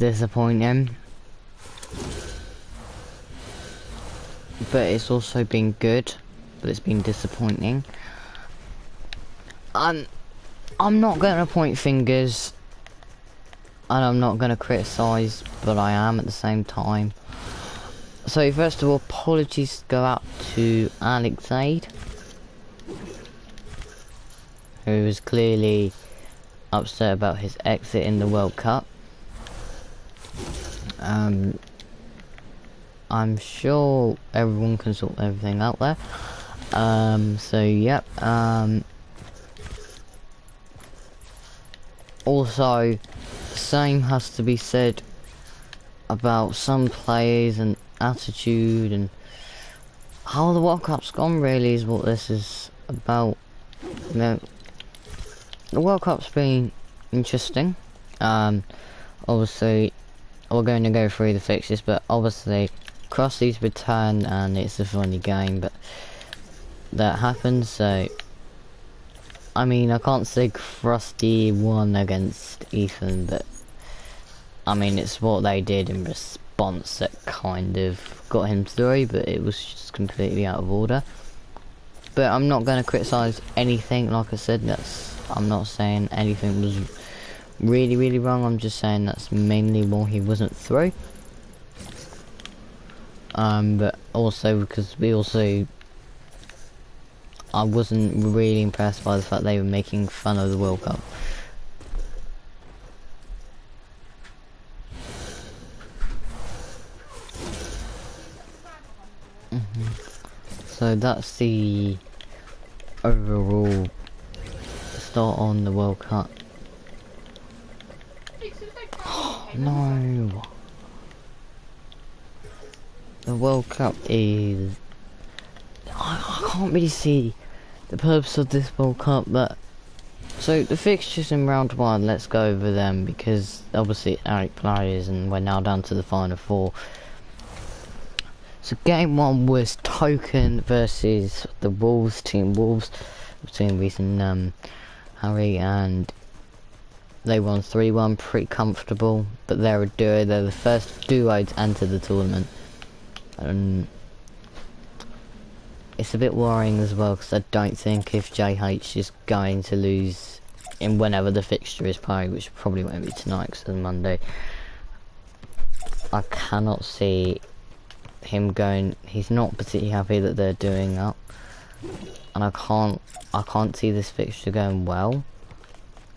disappointing. But it's also been good, but it's been disappointing. I'm not gonna point fingers, and I'm not gonna criticise, but I am at the same time. So first of all, apologies go out to Alex Aid, who was clearly upset about his exit in the World Cup. I'm sure everyone can sort everything out there. So yep. Also, the same has to be said about some players and attitude and how the World Cup's gone. Really, is what this is about. You know, the World Cup's been interesting. Obviously, we're going to go through the fixtures, but obviously, Krusty's returned, and it's a funny game, but that happens. So, I mean, I can't say Krusty won against Ethan, but I mean, it's what they did in response that kind of got him through, but it was just completely out of order. But I'm not going to criticise anything. Like I said, I'm not saying anything was really wrong. I'm just saying that's mainly why he wasn't through. But also because I wasn't really impressed by the fact they were making fun of the World Cup. So that's the overall start on the World Cup. No. The World Cup is... I can't really see the purpose of this World Cup, but... So, the fixtures in round 1, let's go over them, because obviously Eric players and we're now down to the final 4. So, game 1 was Token versus the Wolves, Team Wolves, between Reese and Harry, and they won 3-1, pretty comfortable, but they're a duo, they're the first duo to enter the tournament. And it's a bit worrying as well, because I don't think if JH is going to lose in whenever the fixture is played, which probably won't be tonight because it's Monday, I cannot see him going. He's not particularly happy that they're doing up, and I can't see this fixture going well,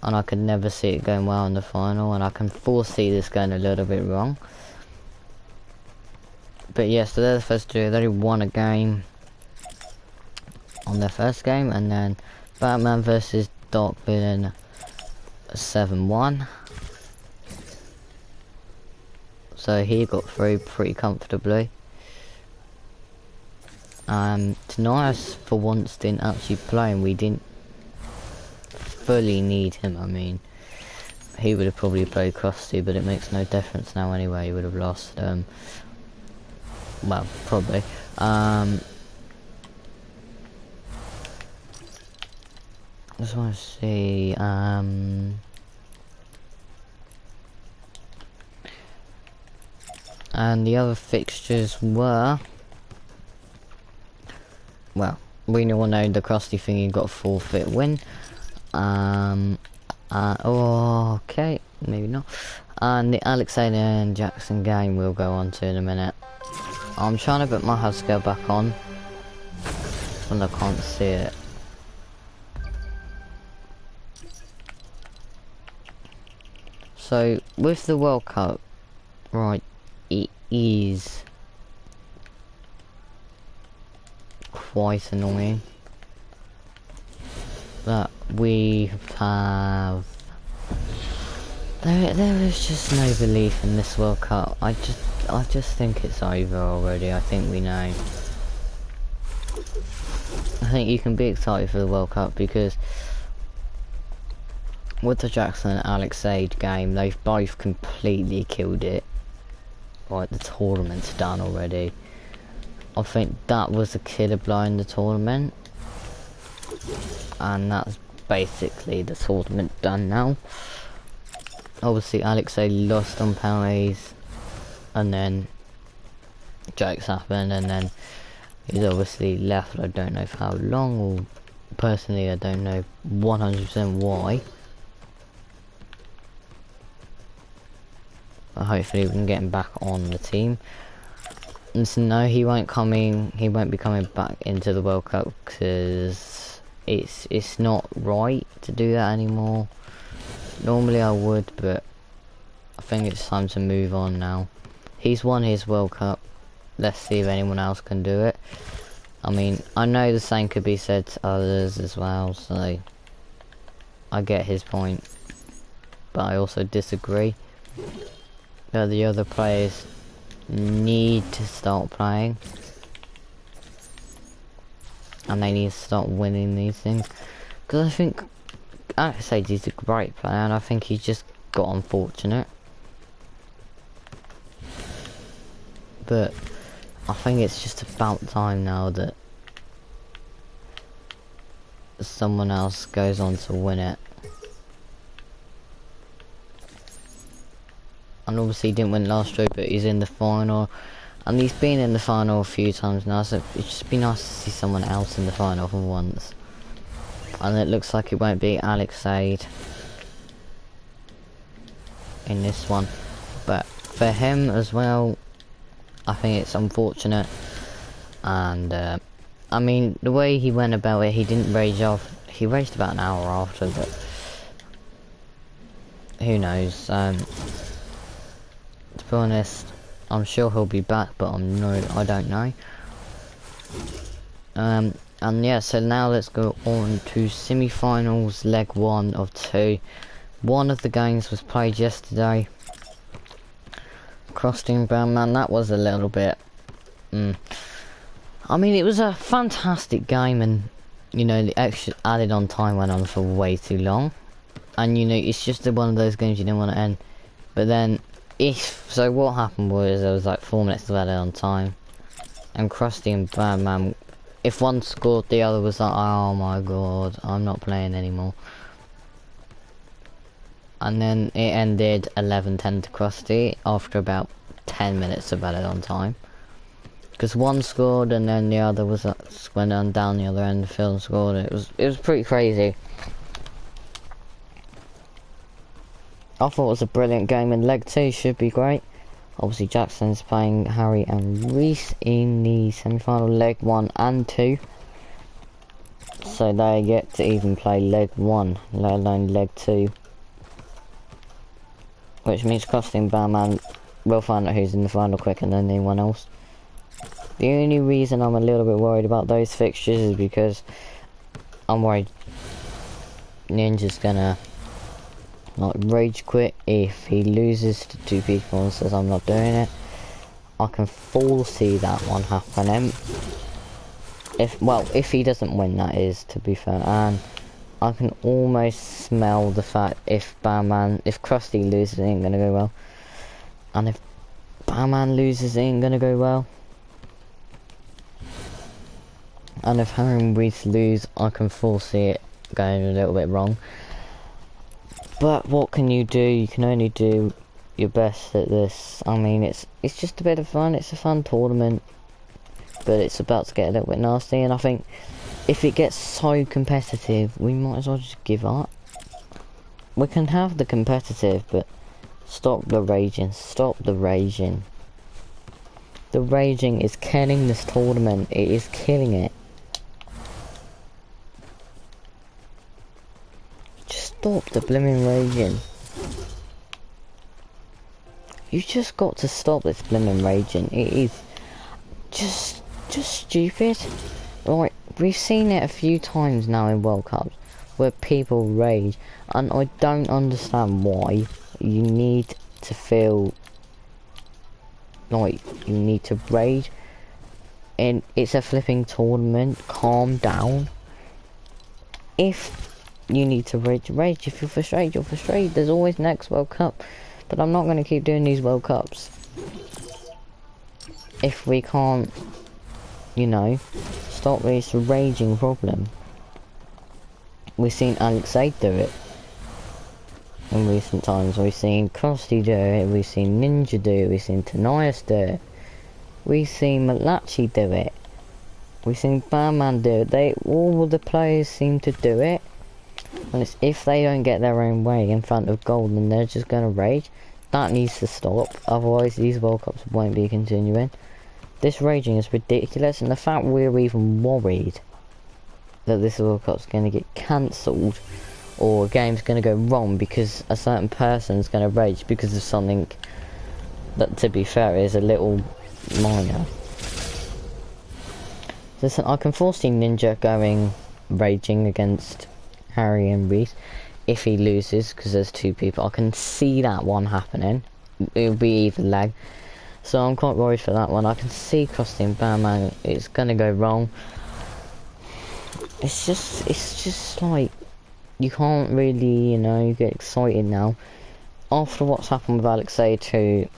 and I could never see it going well in the final, and I can foresee this going a little bit wrong. But yeah, so they're the first two. They only won a game on their first game, and then Batman versus Dark Villain 7-1. So he got through pretty comfortably. Tanias for once didn't actually play, and we didn't fully need him. I mean, he would have probably played Krusty, but it makes no difference now anyway. He would have lost. Well, probably. I just want to see. And the other fixtures were. Well, we all know the Krusty thingy got a forfeit win. Okay, maybe not. And the Alexander and Jackson game we'll go on to in a minute. I'm trying to put my HUD scale back on, and I can't see it. So, with the World Cup, right, it is quite annoying that we have... There is just no belief in this World Cup. I just think it's over already. I think we know. I think you can be excited for the World Cup because with the Jackson and Alex Sage game, they've both completely killed it. Right, the tournament's done already. I think that was a killer blow in the tournament, and that's basically the tournament done now. obviously Alexei lost on penalties, and then jokes happened, and then he's obviously left. I don't know for how long, or personally I don't know 100% why. But hopefully we can get him back on the team. And so no, he won't be coming back into the World Cup because it's not right to do that anymore. Normally I would, but I think it's time to move on now. He's won his World Cup. Let's see if anyone else can do it. I mean, I know the same could be said to others as well, so I get his point, but I also disagree that the other players need to start playing, and they need to start winning these things, because I think he's a great player, and I think he just got unfortunate. But I think it's just about time now that someone else goes on to win it. And obviously he didn't win last year, but he's in the final. And he's been in the final a few times now, so it'd just be nice to see someone else in the final for once. And it looks like it won't be Alexei in this one. But for him as well, I think it's unfortunate. And I mean, the way he went about it, he didn't rage off. He raged about an hour after, but who knows. To be honest, I'm sure he'll be back, but I don't know. And yeah, so now let's go on to semi-finals, leg 1 of 2. One of the games was played yesterday. Cross-team ban, man, that was a little bit... I mean, it was a fantastic game, and, you know, the extra added on time went on for way too long. And, you know, it's just one of those games you didn't want to end. But then, so what happened was, there was like 4 minutes of added on time. And Krusty and Batman, if one scored, the other was like, oh my god, I'm not playing anymore. And then it ended 11-10 to Krusty after about 10 minutes of added on time. Because one scored and then the other was went on down the other end of the field and scored. It was pretty crazy. I thought it was a brilliant game, and leg 2 should be great. Obviously Jackson's playing Harry and Reese in the semi-final, leg 1 and 2. So they get to even play leg 1, let alone leg 2. Which means Costume Batman will find out who's in the final quicker than anyone else. The only reason I'm a little bit worried about those fixtures is because I'm worried Ninja's gonna like rage quit if he loses to 2 people and says I'm not doing it. I can foresee that one happening. If he doesn't win, that is, to be fair. And I can almost smell the fact if Krusty loses, it ain't gonna go well. And if Batman loses, it ain't gonna go well. And if Harry and Reese lose, I can foresee it going a little bit wrong. But what can you do? You can only do your best at this. I mean, it's just a bit of fun. It's a fun tournament, but it's about to get a little bit nasty. And I think if it gets so competitive, we might as well just give up. We can have the competitive, but stop the raging. Stop the raging. The raging is killing this tournament. It is killing it. Stop the blimmin' raging. You just got to stop this blimmin' raging. It is just stupid. Like, we've seen it a few times now in World Cups where people rage, and I don't understand why you need to feel like you need to rage. And it's a flipping tournament. Calm down. If you need to rage. If you're frustrated, you're frustrated. There's always next World Cup. But I'm not going to keep doing these World Cups if we can't, you know, stop this raging problem. We've seen Alexei do it. in recent times. We've seen Krusty do it, we've seen Ninja do it, we've seen Tanias do it, we've seen Malachi do it, we've seen Batman do it. All the players seem to do it. And it's if they don't get their own way in front of Golden, they're just gonna rage. That needs to stop, otherwise these World Cups won't be continuing. This raging is ridiculous, and the fact we're even worried that this World Cup's gonna get cancelled, or a game's gonna go wrong because a certain person's gonna rage because of something that, to be fair, is a little minor. Listen, I can foresee Ninja raging against Harry and Reese if he loses, because there's two people. I can see that one happening. It'll be even leg. So I'm quite worried for that one. I can see costing Batman. It's gonna go wrong. It's just like, you can't really, you know, you get excited now. After what's happened with Alex A2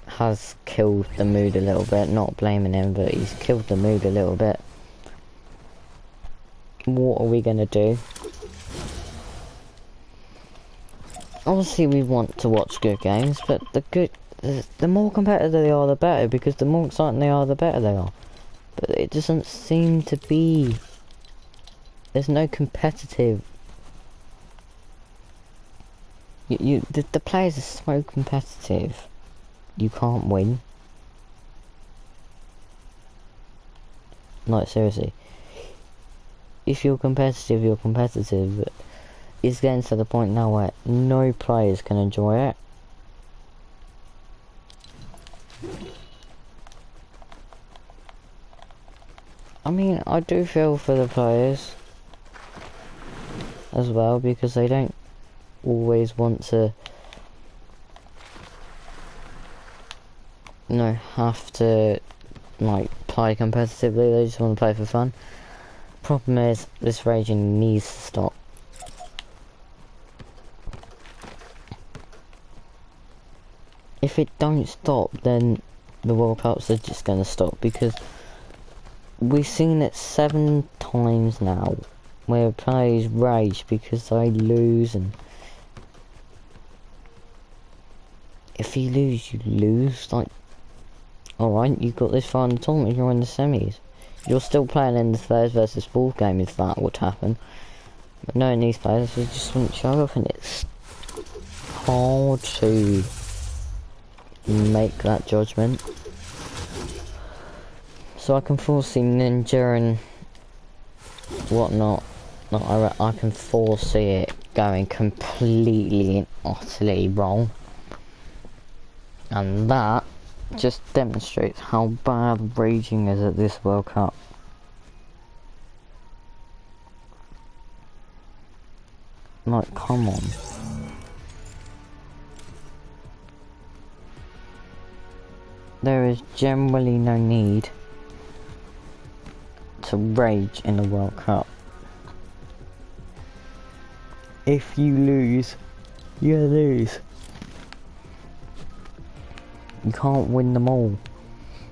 has killed the mood a little bit. Not blaming him, but he's killed the mood a little bit. What are we gonna do? Obviously we want to watch good games, but the more competitive they are, the better, because the more exciting they are, the better they are. But it doesn't seem to be. There's no competitive. The players are so competitive. You can't win. Like, seriously. If you're competitive, you're competitive. But it's getting to the point now where no players can enjoy it. I mean, I do feel for the players as well, because they don't always want to, you know, have to, like, play competitively. They just want to play for fun. Problem is, this raging needs to stop. If it don't stop, then the World Cups are just going to stop, because we've seen it 7 times now where players rage because they lose, and if you lose, you lose. Like, alright, you got this far in the tournament, you're in the semis. You're still playing in the third versus fourth game if that would happen. But knowing these players, they just wouldn't show up, and it's hard to make that judgment. So I can foresee Ninja and whatnot. I can foresee it going completely and utterly wrong. And that just demonstrates how bad raging is at this World Cup. Like, come on. There is generally no need to rage in the World Cup. If you lose, you lose. You can't win them all.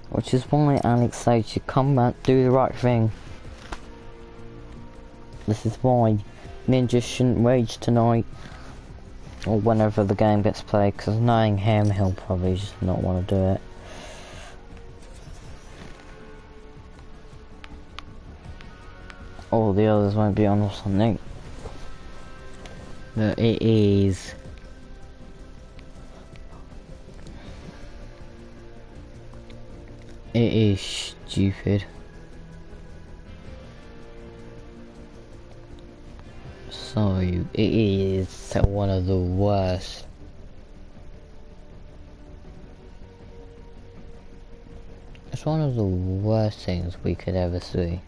Which is why Alex said should come back, do the right thing. This is why Ninja shouldn't rage tonight, or whenever the game gets played, because knowing him, he'll probably just not want to do it. Or the others won't be on or something. But it is stupid. So it is one of the worst. It's one of the worst things we could ever see.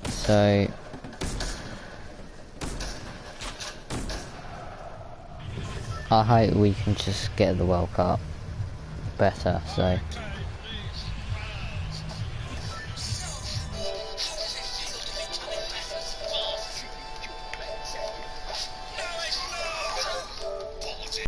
So I hope we can just get the World Cup better, so